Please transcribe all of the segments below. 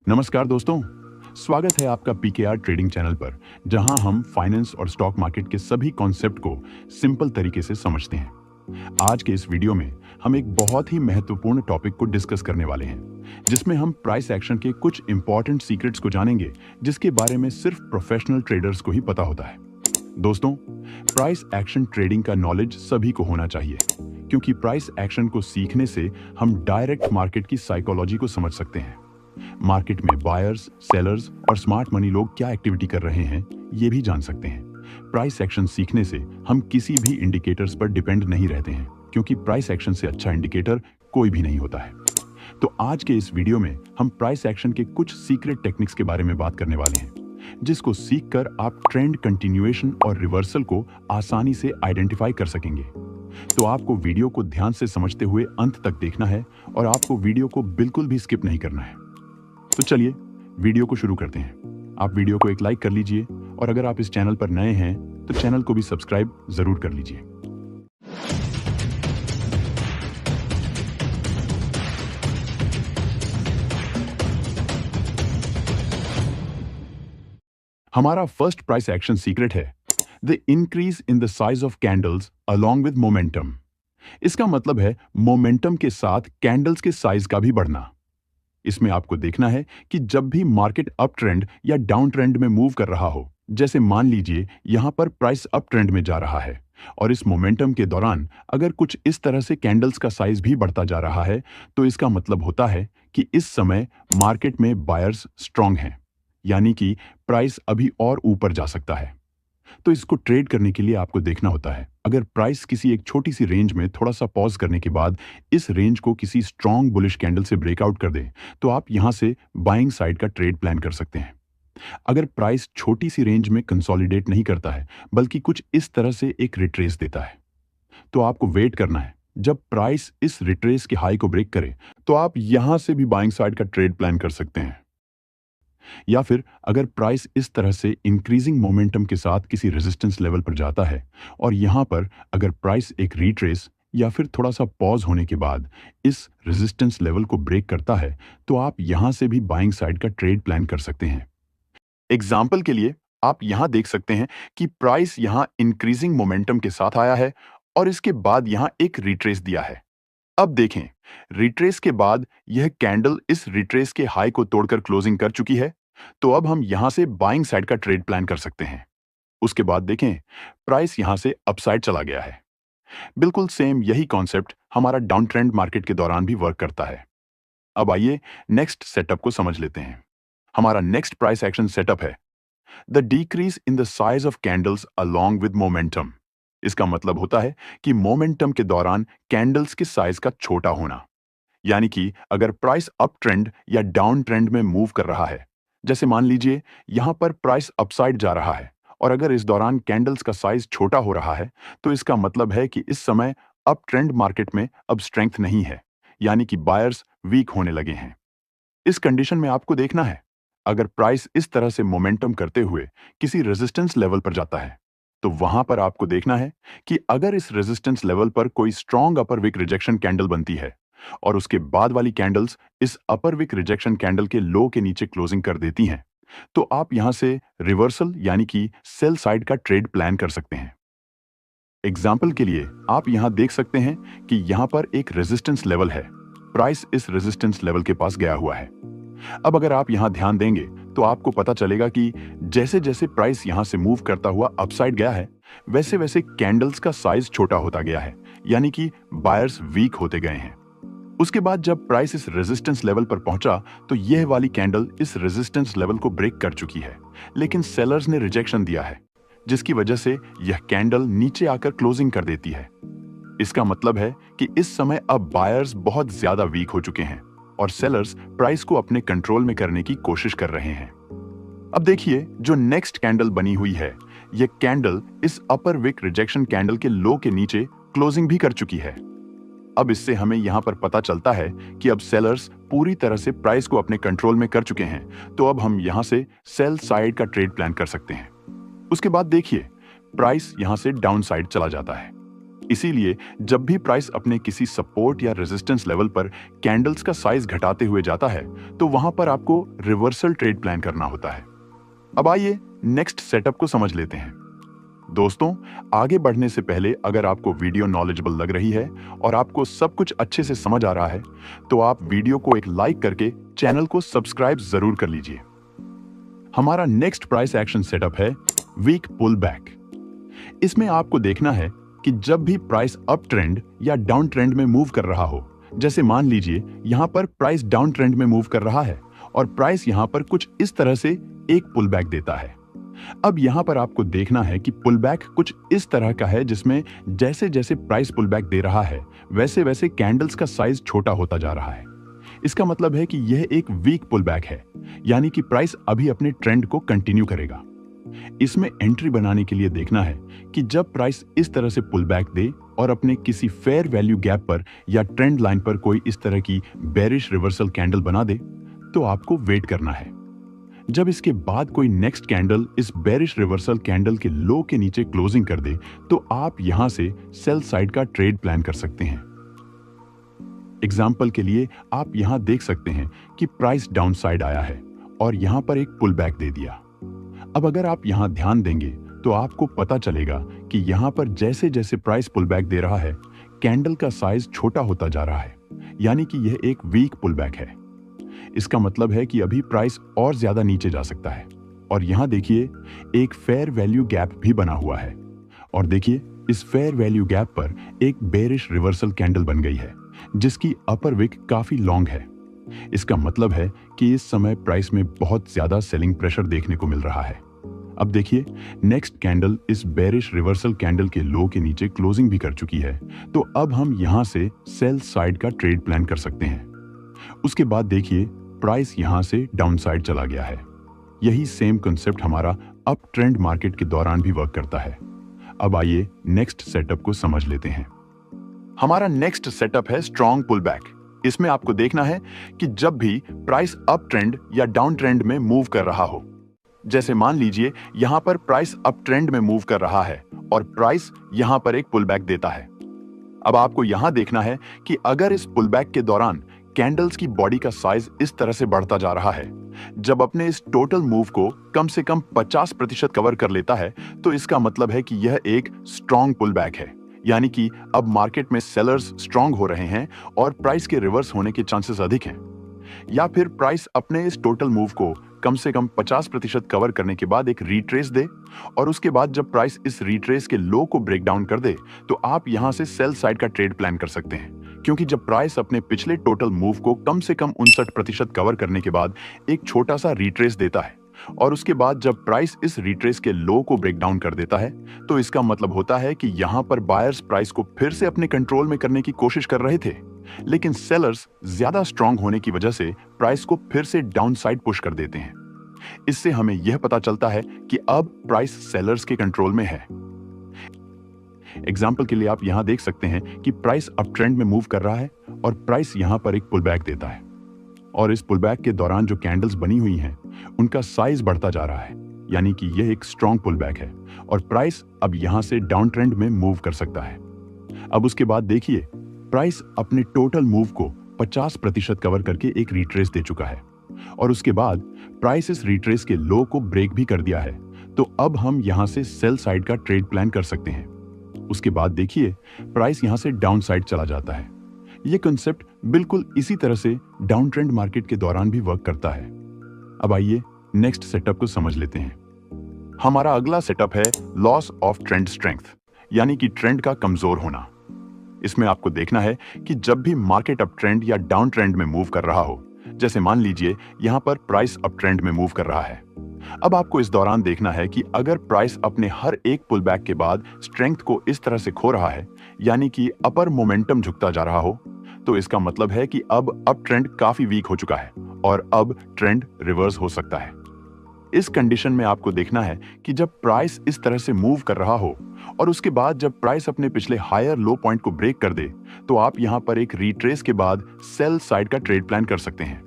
नमस्कार दोस्तों, स्वागत है आपका पीकेआर ट्रेडिंग चैनल पर, जहां हम फाइनेंस और स्टॉक मार्केट के सभी कॉन्सेप्ट को सिंपल तरीके से समझते हैं। आज के इस वीडियो में हम एक बहुत ही महत्वपूर्ण टॉपिक को डिस्कस करने वाले हैं, जिसमें हम प्राइस एक्शन के कुछ इंपॉर्टेंट सीक्रेट्स को जानेंगे, जिसके बारे में सिर्फ प्रोफेशनल ट्रेडर्स को ही पता होता है। दोस्तों, प्राइस एक्शन ट्रेडिंग का नॉलेज सभी को होना चाहिए, क्योंकि प्राइस एक्शन को सीखने से हम डायरेक्ट मार्केट की साइकोलॉजी को समझ सकते हैं। मार्केट में बायर्स, सेलर्स और स्मार्ट मनी लोग क्या एक्टिविटी कर रहे हैं, ये भी जान सकते हैं। प्राइस एक्शन सीखने से हम किसी भी इंडिकेटर्स पर डिपेंड नहीं रहते हैं, क्योंकि प्राइस एक्शन से अच्छा इंडिकेटर कोई भी नहीं होता है। तो आज के इस वीडियो में हम प्राइस एक्शन के कुछ सीक्रेट टेक्निक्स के बारे में बात करने वाले हैं, जिसको सीखकर आप ट्रेंड कंटिन्यूएशन और रिवर्सल को आसानी से आइडेंटिफाई कर सकेंगे। तो आपको वीडियो को ध्यान से समझते हुए अंत तक देखना है और आपको वीडियो को बिल्कुल भी स्किप नहीं करना है। तो चलिए वीडियो को शुरू करते हैं। आप वीडियो को एक लाइक कर लीजिए और अगर आप इस चैनल पर नए हैं तो चैनल को भी सब्सक्राइब जरूर कर लीजिए। हमारा फर्स्ट प्राइस एक्शन सीक्रेट है the increase in the size of candles along with momentum. इसका मतलब है मोमेंटम के साथ कैंडल्स के साइज का भी बढ़ना। इसमें आपको देखना है कि जब भी मार्केट अप ट्रेंड या डाउन ट्रेंड में मूव कर रहा हो, जैसे मान लीजिए यहां पर प्राइस अप ट्रेंड में जा रहा है और इस मोमेंटम के दौरान अगर कुछ इस तरह से कैंडल्स का साइज भी बढ़ता जा रहा है, तो इसका मतलब होता है कि इस समय मार्केट में बायर्स स्ट्रांग हैं, यानी कि प्राइस अभी और ऊपर जा सकता है। तो इसको ट्रेड करने के लिए आपको देखना होता है, अगर प्राइस किसी एक छोटी सी रेंज में थोड़ा सा पॉज करने के बाद इस रेंज को किसी स्ट्रॉन्ग बुलिश कैंडल से ब्रेकआउट कर दे, तो आप यहां से बाइंग साइड का ट्रेड प्लान कर सकते हैं। अगर प्राइस छोटी सी रेंज में कंसोलिडेट नहीं करता है, बल्कि कुछ इस तरह से एक रिट्रेस देता है, तो आपको वेट करना है। जब प्राइस इस रिट्रेस के हाई को ब्रेक करे, तो आप यहां से भी बाइंग साइड का ट्रेड प्लान कर सकते हैं। या फिर अगर प्राइस इस तरह से इंक्रीजिंग मोमेंटम के साथ किसी रेजिस्टेंस लेवल पर जाता है और यहां पर अगर प्राइस एक रिट्रेस या फिर थोड़ा सा पॉज होने के बाद इस रेजिस्टेंस लेवल को ब्रेक करता है, तो आप यहां से भी बाइंग साइड का ट्रेड प्लान कर सकते हैं। एग्जाम्पल के लिए आप यहां देख सकते हैं कि प्राइस यहां इंक्रीजिंग मोमेंटम के साथ आया है और इसके बाद यहां एक रिट्रेस दिया है। अब देखें, रिट्रेस के बाद यह कैंडल इस रिट्रेस के हाई को तोड़कर क्लोजिंग कर चुकी है, तो अब हम यहां से बाइंग साइड का ट्रेड प्लान कर सकते हैं। उसके बाद देखें, प्राइस यहां से अपसाइड चला गया है। बिल्कुल सेम यही कॉन्सेप्ट हमारा डाउन ट्रेंड मार्केट के दौरान भी वर्क करता है। अब आइए नेक्स्ट सेटअप को समझ लेते हैं। हमारा नेक्स्ट प्राइस एक्शन सेटअप है the decrease in the size of candles along with momentum. इसका मतलब होता है कि मोमेंटम के दौरान कैंडल्स के साइज का छोटा होना, यानी कि अगर प्राइस अप ट्रेंड या डाउन ट्रेंड में मूव कर रहा है, जैसे मान लीजिए यहां पर प्राइस अपसाइड जा रहा है और अगर इस दौरान कैंडल्स का साइज छोटा हो रहा है, तो इसका मतलब है कि इस समय अप ट्रेंड मार्केट में अब स्ट्रेंथ नहीं है, यानी कि बायर्स वीक होने लगे हैं। इस कंडीशन में आपको देखना है, अगर प्राइस इस तरह से मोमेंटम करते हुए किसी रेजिस्टेंस लेवल पर जाता है, तो वहां पर आपको देखना है कि अगर इस रेजिस्टेंस लेवल पर कोई स्ट्रॉन्ग अपर विक रिजेक्शन कैंडल बनती है और उसके बाद वाली कैंडल्स इस अपर विक रिजेक्शन कैंडल के लो के नीचे क्लोजिंग कर देती हैं, तो आप यहां से रिवर्सल यानी कि सेल साइड का ट्रेड प्लान कर सकते हैं। एग्जाम्पल के लिए आप यहां देख सकते हैं कि यहां पर एक रेजिस्टेंस लेवल है, प्राइस इस रेजिस्टेंस लेवल के पास गया हुआ है। अब अगर आप यहां ध्यान देंगे तो आपको पता चलेगा कि जैसे जैसे प्राइस यहां से मूव करता हुआ अपसाइड गया है, वैसे वैसे कैंडल्स का साइज छोटा होता गया है, यानी कि बायर्स वीक होते गए हैं। उसके बाद जब प्राइस इस रेजिस्टेंस लेवल पर पहुंचा, तो यह वाली कैंडल इस रेजिस्टेंस लेवल को ब्रेक कर चुकी है, लेकिन सेलर्स ने रिजेक्शन दिया है, जिसकी वजह से यह कैंडल नीचे आकर क्लोजिंग कर देती है। इसका मतलब है कि इस समय अब बायर्स बहुत ज्यादा वीक हो चुके हैं और सेलर्स प्राइस को अपने कंट्रोल में करने की कोशिश कर रहे हैं। अब देखिए, जो नेक्स्ट कैंडल बनी हुई है, यह कैंडल इस अपर विक रिजेक्शन कैंडल के लो के नीचे क्लोजिंग भी कर चुकी है। अब इससे हमें यहां पर पता चलता है कि अब सेलर्स पूरी तरह से प्राइस को अपने कंट्रोल में कर चुके हैं, तो अब हम यहां से सेल साइड का ट्रेड प्लान कर सकते हैं। उसके बाद देखिए, प्राइस यहां से डाउन साइड चला जाता है। इसीलिए जब भी प्राइस अपने किसी सपोर्ट या रेजिस्टेंस लेवल पर कैंडल्स का साइज घटाते हुए जाता है तो वहां पर आपको रिवर्सल ट्रेड प्लान करना होता है। अब आइए नेक्स्ट सेटअप को समझ लेते हैं। दोस्तों, आगे बढ़ने से पहले अगर आपको वीडियो नॉलेजेबल लग रही है और आपको सब कुछ अच्छे से समझ आ रहा है तो आप वीडियो को एक लाइक करके चैनल को सब्सक्राइब जरूर कर लीजिए। हमारा नेक्स्ट प्राइस एक्शन सेटअप है वीक पुल बैक। इसमें आपको देखना है कि जब भी प्राइस अप ट्रेंड या डाउन ट्रेंड में मूव कर रहा हो, जैसे मान लीजिए यहां पर प्राइस डाउन ट्रेंड में मूव कर रहा है और प्राइस यहां पर कुछ इस तरह से एक पुल बैक देता है। अब यहां पर आपको देखना है कि पुल बैक कुछ इस तरह का है जिसमें जैसे जैसे प्राइस पुल बैक दे रहा है वैसे वैसे कैंडल्स का साइज छोटा होता जा रहा है। इसका मतलब है कि यह एक वीक पुल बैक है, यानी कि प्राइस अभी अपने ट्रेंड को कंटिन्यू करेगा। इसमें एंट्री बनाने के लिए देखना है कि जब प्राइस इस तरह से पुल बैक दे और अपने किसी फेयर वैल्यू गैप पर या ट्रेंड लाइन पर कोई इस तरह की बेरिश रिवर्सल कैंडल बना दे तो आपको वेट करना है। जब इसके बाद कोई नेक्स्ट कैंडल इस बेरिश रिवर्सल कैंडल के लो के नीचे क्लोजिंग कर दे तो आप यहां से सेल साइड का ट्रेड प्लान कर सकते हैं। एग्जाम्पल के लिए आप यहां देख सकते हैं कि प्राइस डाउन साइड आया है और यहां पर एक पुल बैक दे दिया। अब अगर आप यहां ध्यान देंगे तो आपको पता चलेगा कि यहां पर जैसे जैसे प्राइस पुल बैक दे रहा है कैंडल का साइज छोटा होता जा रहा है, यानी कि यह एक वीक पुल बैक है। इसका मतलब है कि अभी प्राइस और ज्यादा नीचे जा सकता है। और यहां देखिए एक फेयर वैल्यू गैप भी बना हुआ है और देखिए इस फेयर वैल्यू गैप पर एक बेरिश रिवर्सल कैंडल बन गई है जिसकी अपर विक काफी लॉन्ग है। इसका मतलब है कि इस समय प्राइस में बहुत ज्यादा सेलिंग प्रेशर देखने को मिल रहा है। अब देखिए नेक्स्ट कैंडल इस बेरिश रिवर्सल कैंडल के लो के नीचे क्लोजिंग भी कर चुकी है, तो अब हम यहां से सेल साइड का ट्रेड प्लान कर सकते हैं। उसके बाद देखिए प्राइस यहां से डाउन साइड चला गया है। यही सेम कंसेप्ट हमारा अप ट्रेंड मार्केट के दौरान भी वर्क करता है। अब आइए नेक्स्ट सेटअप को समझ लेते हैं। हमारा नेक्स्ट सेटअप है स्ट्रॉन्ग पुल बैक। इसमें आपको देखना है कि जब भी प्राइस अप ट्रेंड या डाउन ट्रेंड में मूव कर रहा हो, जैसे मान लीजिए यहां पर प्राइस अप ट्रेंड में मूव कर रहा है और प्राइस यहां पर एक पुल बैक देता है। अब आपको यहां देखना है कि अगर इस पुल बैक के दौरान कैंडल्स की बॉडी का साइज इस तरह से बढ़ता जा रहा है, जब अपने इस टोटल मूव को कम से कम 50% कवर कर लेता है तो इसका मतलब है कि यह एक स्ट्रॉन्ग पुल बैक है, यानी कि अब मार्केट में सेलर्स स्ट्रॉन्ग हो रहे हैं और प्राइस के रिवर्स होने के चांसेस अधिक हैं। या फिर प्राइस अपने इस टोटल मूव को कम से कम 50% कवर करने के बाद एक रिट्रेस दे और उसके बाद जब प्राइस इस रिट्रेस के लो को ब्रेक डाउन कर दे तो आप यहां से सेल साइड का ट्रेड प्लान कर सकते हैं, क्योंकि जब प्राइस अपने पिछले टोटल मूव को कम से कम 59% कवर करने के बाद एक छोटा सा रिट्रेस देता है और उसके बाद जब प्राइस इस रिट्रेस के लो को ब्रेक डाउन कर देता है तो इसका मतलब होता है कि यहां पर बायर्स प्राइस को फिर से अपने कंट्रोल में करने की कोशिश कर रहे थे, लेकिन सेलर्स ज्यादा स्ट्रांग होने की वजह से प्राइस को फिर से डाउन साइड पुश कर देते हैं। इससे हमें यह पता चलता है कि अब प्राइस सेलर्स के कंट्रोल में है। एग्जाम्पल के लिए आप यहां देख सकते हैं कि प्राइस अप ट्रेंड में मूव कर रहा है और प्राइस यहां पर एक पुल बैक देता है और इस पुल बैक के दौरान जो कैंडल्स बनी हुई हैं उनका साइज बढ़ता जा रहा है, यानी कि यह एक स्ट्रॉन्ग पुल बैक है और प्राइस अब यहां से डाउन ट्रेंड में मूव कर सकता है। अब उसके बाद देखिए प्राइस अपने टोटल मूव को 50% कवर करके एक रिट्रेस दे चुका है और उसके बाद प्राइस इस रिट्रेस के लो को ब्रेक भी कर दिया है, तो अब हम यहां से सेल साइड का ट्रेड प्लान कर सकते हैं। उसके बाद देखिए प्राइस यहां से डाउन साइड चला जाता है। यह कंसेप्ट बिल्कुल इसी तरह से डाउन ट्रेंड मार्केट के दौरान भी वर्क करता है। अब आइए नेक्स्ट सेटअप को समझ लेते हैं। हमारा अगला सेटअप है लॉस ऑफ ट्रेंड स्ट्रेंथ, यानी कि ट्रेंड का कमजोर होना। इसमें आपको देखना है कि जब भी मार्केट अप ट्रेंड या डाउन ट्रेंड में मूव कर रहा हो, जैसे मान लीजिए यहां पर प्राइस अप ट्रेंड में मूव कर रहा है, अब आपको इस दौरान देखना है कि अगर प्राइस अपने हर एक पुल बैक के बाद स्ट्रेंथ को इस तरह से खो रहा है, यानी कि अपर मोमेंटम झुकता जा रहा हो, तो इसका मतलब है कि अब अप ट्रेंड काफी वीक हो चुका है और अब ट्रेंड रिवर्स हो सकता है। इस कंडीशन में आपको देखना है कि जब प्राइस इस तरह से मूव कर रहा हो और उसके बाद जब प्राइस अपने पिछले हायर लो पॉइंट को ब्रेक कर दे, तो आप यहां पर एक रिट्रेस के बाद सेल साइड का ट्रेड प्लान कर सकते हैं।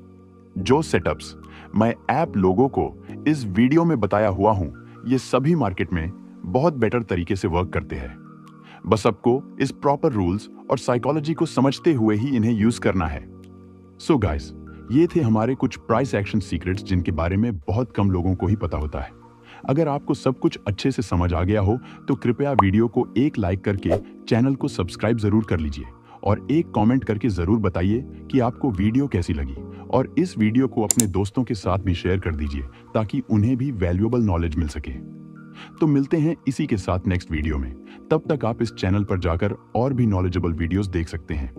जो सेटअप्स मैं ऐप लोगों को इस वीडियो में बताया हुआ हूं, ये सभी मार्केट में बहुत बेटर तरीके से वर्क करते हैं। बस आपको इस प्रॉपर रूल्स और साइकोलॉजी को समझते हुए ही इन्हें यूज करना है। सो गाइस, ये थे हमारे कुछ प्राइस एक्शन सीक्रेट्स जिनके बारे में बहुत कम लोगों को ही पता होता है। अगर आपको सब कुछ अच्छे से समझ आ गया हो तो कृपया वीडियो को एक लाइक करके चैनल को सब्सक्राइब जरूर कर लीजिए और एक कमेंट करके जरूर बताइए कि आपको वीडियो कैसी लगी, और इस वीडियो को अपने दोस्तों के साथ भी शेयर कर दीजिए ताकि उन्हें भी वैल्यूएबल नॉलेज मिल सके। तो मिलते हैं इसी के साथ नेक्स्ट वीडियो में। तब तक आप इस चैनल पर जाकर और भी नॉलेजेबल वीडियोस देख सकते हैं।